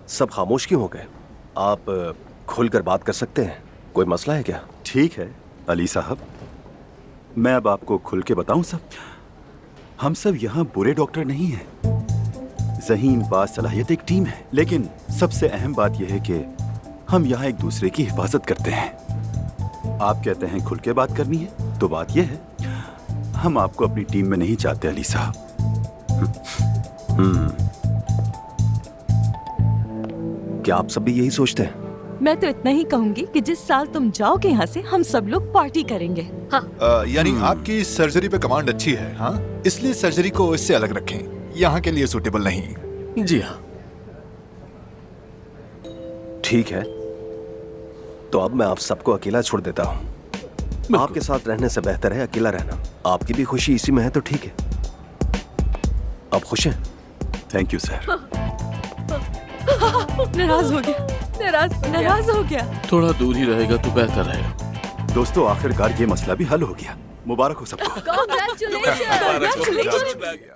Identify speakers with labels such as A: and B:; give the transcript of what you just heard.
A: सब खामोश क्यों हो गए? आप खुलकर बात कर सकते हैं। कोई मसला है क्या?
B: ठीक है अली साहब, मैं अब आपको खुल के बताऊं सब। हम सब यहाँ बुरे डॉक्टर नहीं हैं। ज़हीन बासलाहियत एक टीम है, लेकिन सबसे अहम बात यह है कि हम यहाँ एक दूसरे की हिफाजत करते हैं। आप कहते हैं खुल के बात करनी है, तो बात यह है हम आपको अपनी टीम में नहीं चाहते अली साहब।
A: क्या आप सब भी यही सोचते हैं?
C: मैं तो इतना ही कहूंगी कि जिस साल तुम जाओगे यहाँ से हम सब लोग पार्टी करेंगे। हाँ।
D: यानी आपकी सर्जरी पे कमांड अच्छी है, हाँ? इसलिए सर्जरी को इससे अलग रखें, यहाँ के लिए सूटेबल नहीं।
A: जी हाँ, ठीक है। तो अब मैं आप सबको अकेला छोड़ देता हूँ। आपके साथ रहने से बेहतर है अकेला रहना। आपकी भी खुशी इसी में है तो ठीक है। आप खुश हैं?
B: Thank you sir.
C: नाराज हो गया, नाराज हो गया।
E: थोड़ा दूर ही रहेगा तो बेहतर है।
B: दोस्तों, आखिरकार ये मसला भी हल हो गया। मुबारक हो सबको।
C: Congratulations!